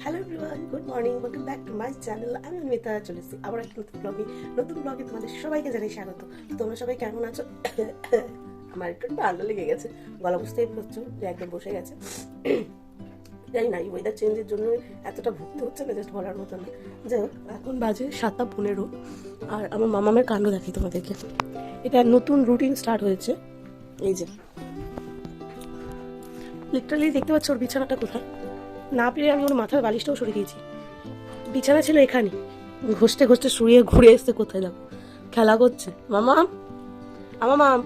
Hello everyone, good morning, welcome back to my channel. আমি অন্বিতা, চলে এসেছি আবার একটা নতুন ব্লগে তোমাদের সবাইকে জানাই স্বাগত। তোমরা সবাই কেমন আছো? আমার একটু ঠান্ডা লেগে গেছে, গলা বুঝতেই পারছো যে একদম বসে গেছে। জানি না এই ওয়েদার চেঞ্জের জন্য এতটা ভুগতে হচ্ছে না, জাস্ট বলার মতো না। যাই হোক, এখন বাজে 7:15 আর আমার মামামের কাণ্ড দেখি তোমাদেরকে। এটা নতুন রুটিন স্টার্ট হয়েছে। এই যে লিটারালি দেখতে পাচ্ছ ওর বিছানাটা কোথায়। না পেরে আমি ওর মাথার বালিশটাও সরিয়ে দিয়েছি। বিছানা ছিল এখানে, ঘষতে ঘষতে শুয়ে ঘুরে এসছে। কোথায় যাবো, খেলা করছে। মামাম, মামাম,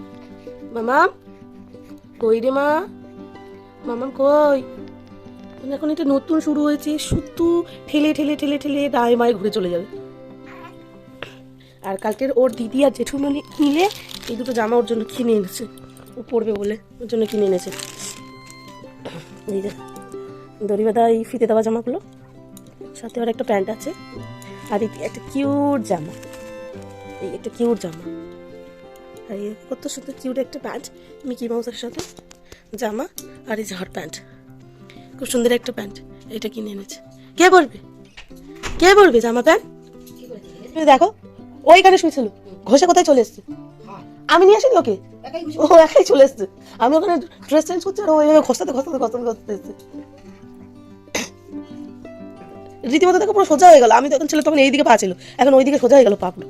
মামাম কই রে মা, মামাম কই? এখন এটা নতুন শুরু হয়েছে, শুধু ঠেলে ঠেলে ঠেলে ঠেলে ডায় মায় ঘুরে চলে যাবে। আর কালকের ওর দিদি আর জেঠুমনি মিলে এই দুটো জামা ওর জন্য কিনে এনেছে, ও পরবে বলে ওর জন্য কিনে এনেছে। এই যে দড়ি বাঁধা এই ফিতে দেওয়া জামাগুলো, সাথে আর একটা প্যান্ট আছে, আর একটা কিউট জামা। এই একটা কিউট জামা, আর কত সুন্দর কিউট একটা প্যান্ট, মিকি মাউসের সাথে জামা, আর এই ঝাড় প্যান্ট, খুব সুন্দর একটা প্যান্ট। এটা কিনে এনেছে। কে পরবে, কে পরবে জামা প্যান্ট? দেখো ওইখানে শুয়েছিল, ঘষে কোথায় চলে এসছে। আমি নিয়ে আসিনি ওকে, ও একাই চলে এসছে। আমি ওখানে ড্রেস চেঞ্জ করছি, আর ও এইভাবে ঘষতে ঘষতে ঘষতে ঘষতে এসছে। রীতিমতো দেখো পুরো সোজা হয়ে গেল। আমি তখন ছিল, তখন এইদিকে পা ছিল, এখন ওইদিকে সোজা হয়ে গেল পাগুলো।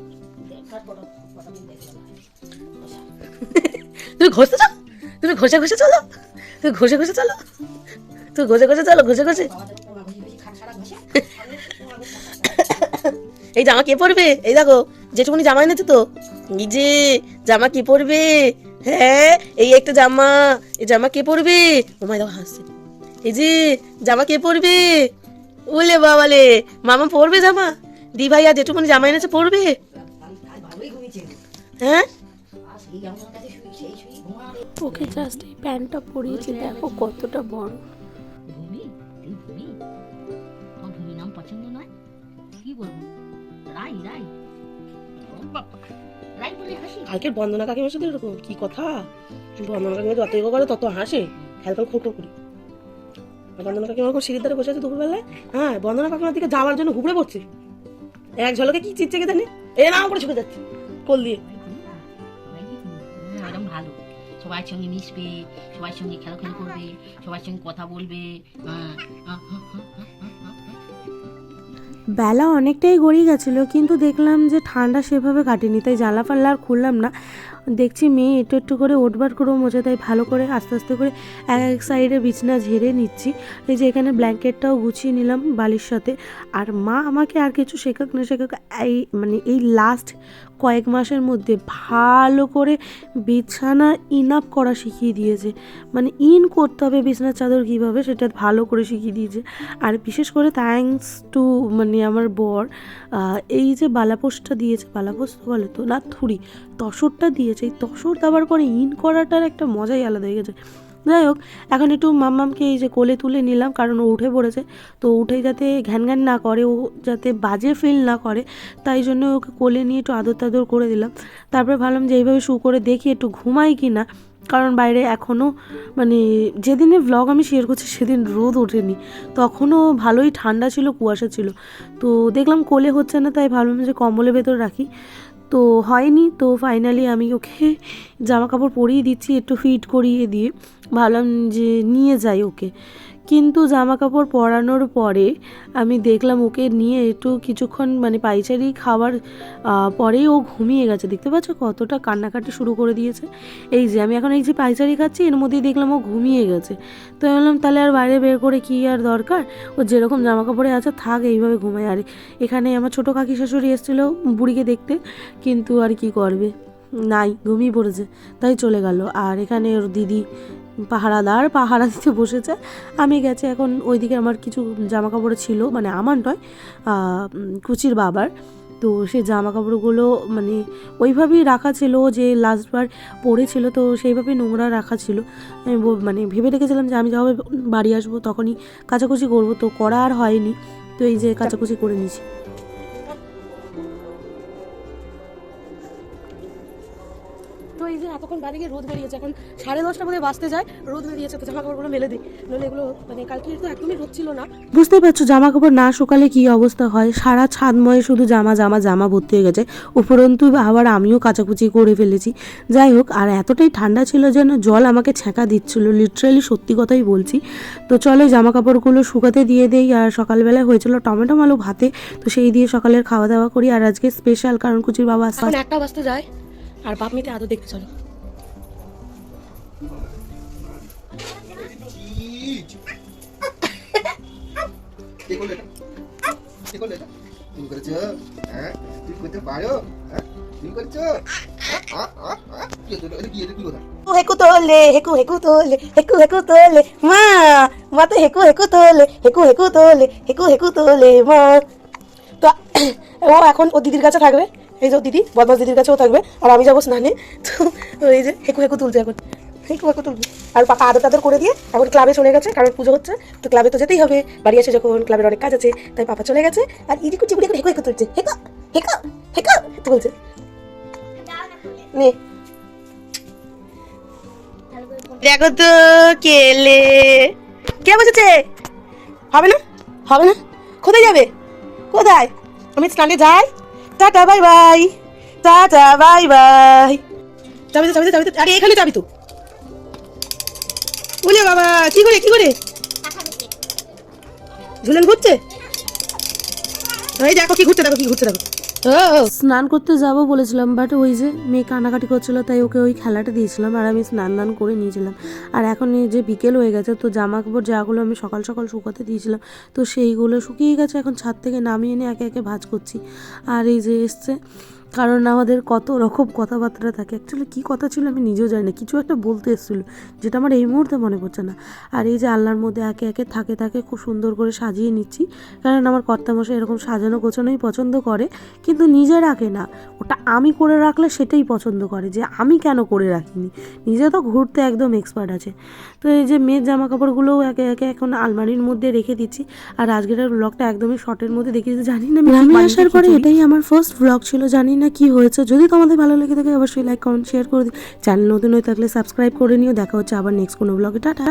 তুমি ঘষতে চাও, তুমি ঘষে ঘষে চলো, তুমি ঘষে ঘষে চলো, তুমি ঘষে ঘষে চলো, ঘষে ঘষে। এই জামা কে পরবে? এই দেখো যেটুকুনি জামা এনেছে তো, এই যে জামা কে পরবে? হ্যাঁ এই একটা জামা, এই জামা কে পরবে? ও মাই দেখো হাসছে। এই যে জামা কে পরবে? ওলে বাবালে, মামা পরবে জামা? দি ভাই আর যেটুকুনি জামা এনেছে পরবে? হ্যাঁ ওকে জাস্ট এই প্যান্টটা পরিয়েছি, দেখো কতটা বড়। ভূমি নাম পছন্দ নয়, কি বলবো? রাই রাই রাই বলে হাসি। কালকের বন্দনা কাকিমার সাথে এরকম কি কথা, বন্দনা কাকিমা যত এগো করে তত হাসে, খেলকাল খোঁকো করি। বন্দনা কাকিমা ওরকম সিঁড়ির ধারে বসে আছে দুপুরবেলায়, হ্যাঁ বন্দনা কাকিমার দিকে যাওয়ার জন্য ঘুরে পড়ছে, এক ঝলকে কি চিচ্ছে কে জানে, এ নাম করে ছুটে যাচ্ছে কোল দিয়ে। এরকম ভালো, সবার সঙ্গে মিশবে, সবার সঙ্গে খেলাখেলা করবে, সবার সঙ্গে কথা বলবে। বেলা অনেকটাই গড়িয়ে গেছিলো, কিন্তু দেখলাম যে ঠান্ডা সেভাবে কাটেনি, তাই জানলা ফাল্লা আর খুললাম না। দেখছি মেয়ে একটু একটু করে ওঠবার করেও মোছে, তাই ভালো করে আস্তে আস্তে করে এক সাইডে বিছনা ঝেড়ে নিচ্ছি। এই যে এখানে ব্ল্যাঙ্কেটটাও গুছিয়ে নিলাম বালির সাথে। আর মা আমাকে আর কিছু শেখাক না শেখাক, এই লাস্ট কয়েক মাসের মধ্যে ভালো করে বিছানা ইনাপ করা শিখিয়ে দিয়েছে। ইন করতে হবে বিছানার চাদর কীভাবে, সেটা ভালো করে শিখিয়ে দিয়েছে। আর বিশেষ করে থ্যাঙ্কস টু আমার বর, এই যে বালাপোস্টটা দিয়েছে, বালাপোস্ট বলে তো না, থুড়ি তসরটা দিয়েছে। এই তসর দেওয়ার পরে ইন করাটার একটা মজাই আলাদা হয়ে গেছে। যাই হোক, এখন একটু মাম্মামকে এই যে কোলে তুলে নিলাম, কারণ ও উঠে পড়েছে, তো উঠে যাতে ঘ্যান ঘ্যান না করে, ও যাতে বাজে ফিল না করে, তাই জন্য ওকে কোলে নিয়ে একটু আদর টাদর করে দিলাম। তারপরে ভাবলাম যে এইভাবে শু করে দেখি একটু ঘুমাই কি না, কারণ বাইরে এখনও যেদিনে ভ্লগ আমি শেয়ার করছি সেদিন রোদ ওঠেনি, তখনও ভালোই ঠান্ডা ছিল, কুয়াশা ছিল। তো দেখলাম কোলে হচ্ছে না, তাই ভাবলাম যে কম্বলের ভেতর রাখি, তো হয়নি। তো ফাইনালি আমি ওকে জামা কাপড় পরিয়ে দিচ্ছি, একটু ফিট করিয়ে দিয়ে ভাবলাম যে নিয়ে যাই ওকে। কিন্তু জামা কাপড় পরানোর পরে আমি দেখলাম ওকে নিয়ে একটু কিছুক্ষণ পাইচারি খাওয়ার পরেই ও ঘুমিয়ে গেছে। দেখতে পাচ্ছ কতটা কান্নাকাটি শুরু করে দিয়েছে। এই যে আমি এখন এই যে পাইচারি খাচ্ছি, এর মধ্যেই দেখলাম ও ঘুমিয়ে গেছে। তো আমি বললাম তাহলে আর বাইরে বের করে কী আর দরকার, ও যেরকম জামা কাপড়ে আছে থাক, এইভাবে ঘুমায়। আর এখানে আমার ছোটো কাকি শাশুড়ি এসেছিলো বুড়িকে দেখতে, কিন্তু আর কি করবে, নাই, ঘুমিয়ে পড়েছে, তাই চলে গেল। আর এখানে ওর দিদি পাহারাদার পাহারা দিতে বসেছে। আমি গেছি এখন ওইদিকে, আমার কিছু জামা কাপড় ছিল, আমার নয়, কুচির বাবার। তো সেই জামা কাপড়গুলো ওইভাবেই রাখা ছিল, যে লাস্টবার পরেছিল, তো সেইভাবেই নোংরা রাখা ছিল। আমি ভেবে রেখেছিলাম যে আমি যবে বাড়ি আসবো তখনই কাচাকুচি করবো, তো করা আর হয়নি। তো এই যে কাচাকুচি করে নিয়েছি। তো এই যে তখন বাড়ি গিয়ে রোদ বেরিয়েছে, এখন 10:30 বোধহয় বাজতে যায়, রোদ বেরিয়েছে, তো জামা কাপড়গুলো মেলে দিই, নইলে এগুলো মানে কালকে তো একদমই রোদ ছিল না। বুঝতেই পারছো জামা কাপড় না শুকালে কি অবস্থা হয়, সারা ছাদময় শুধু জামা জামা জামা ভর্তি হয়ে গেছে, উপরন্তু আবার আমিও কাচাকুচি করে ফেলেছি। যাই হোক, আর এতটাই ঠান্ডা ছিল যেন জল আমাকে ছ্যাঁকা দিচ্ছিল, লিটারালি সত্যি কথাই বলছি। তো চলো জামা কাপড়গুলো শুকাতে দিয়ে দেই। আর সকালবেলায় হয়েছিল টমেটো আলু ভাতে, তো সেই দিয়ে সকালের খাওয়া দাওয়া করি। আর আজকে স্পেশাল, কারণ কুচির বাবা আসছে। এখন 1টা বাজতে যায়, আর বাপ মেয়েতে আদৌ দেখতে চলো। কে করলে এটা? কে করলে এটা? তুমি করেছো? হ্যাঁ? তুমি করতে পারো? হ্যাঁ? তুমি করেছো? কি হলো? এটা কি কথা? হেকু তোলে, হেকু হেকু তোলে, হেকু হেকু তোলে মা, মা তো হেকু হেকু তোলে, হেকু হেকু তোলে, হেকু হেকু তোলে মা। তো ও এখন ও দিদির কাছে থাকবে, এই যে ওর দিদি বদমাস দিদির কাছেও থাকবে, আর আমি যাবো স্নানে। তো এই যে হেকু হেকু তুলছে এখন, হেকু হেকু তুলবে। আর পাপা আদর টাদর করে দিয়ে এখন ক্লাবে চলে গেছে, কারণ পুজো হচ্ছে, তো ক্লাবে তো যেতেই হবে, বাড়ি আসে যখন ক্লাবের অনেক কাজ আছে, তাই পাপা চলে গেছে। আর ইদি কুচি বুড়ি হেকু হেকু তুলছে, হেকু হেকু হেকু তুলছে। নে দেখো তো কেলে কে বসেছে, হবে না হবে না, কোথায় যাবে, কোথায়, আমি স্নানে যাই, tata bye bye, tata bye bye. যাবি তো যাবি তো যাবি তো, আরে এখানে যাবি তো, বলে বাবা কি করে ঝুলেন ঘুরছে, এই দেখো কি ঘুরছে, দেখো কি ঘুরছে, দেখো। ও স্নান করতে যাব বলেছিলাম, বাট ওই যে মেয়ে কান্নাকাটি করছিল, তাই ওকে ওই খেলাটা দিয়েছিলাম, আর আমি স্নান দান করে নিয়েছিলাম। আর এখন এই যে বিকেল হয়ে গেছে, তো জামা কাপড় যাগুলো আমি সকাল সকাল শুকাতে দিয়েছিলাম, তো সেইগুলো শুকিয়ে গেছে, এখন ছাদ থেকে নামিয়ে এনে একে একে ভাঁজ করছি। আর এই যে এসছে, কারণ আমাদের কত রকম কথাবার্তা থাকে, অ্যাকচুয়ালি কী কথা ছিল আমি নিজেও জানি না, কিছু একটা বলতে এসেছিলো যেটা আমার এই মুহূর্তে মনে পড়ছে না। আর এই যে আল্লাহর মধ্যে একে একে থাকে থাকে খুব সুন্দর করে সাজিয়ে নিচ্ছি, কারণ আমার কর্তামশাই এরকম সাজানো গোছানোই পছন্দ করে, কিন্তু নিজে রাখে না, ওটা আমি করে রাখলে সেটাই পছন্দ করে, যে আমি কেন করে রাখিনি, নিজে তো ঘুরতে একদম এক্সপার্ট আছে। তো এই যে মেয়ের জামা কাপড়গুলোও একে একে এখন আলমারির মধ্যে রেখে দিচ্ছি। আর আজকের ব্লগটা একদমই শর্টের মধ্যে দেখিয়েছি, জানি না গ্রামে আসার পরে এটাই আমার ফার্স্ট ব্লগ ছিল, জানি না কি হয়েছে। যদি তোমাদের ভালো লেগে থাকে অবশ্যই লাইক কমেন্ট শেয়ার করে দিই, চ্যানেল নতুন হয়ে থাকলে সাবস্ক্রাইব করে নিও। দেখা হচ্ছে আবার নেক্সট কোনো ব্লগে, টাটা।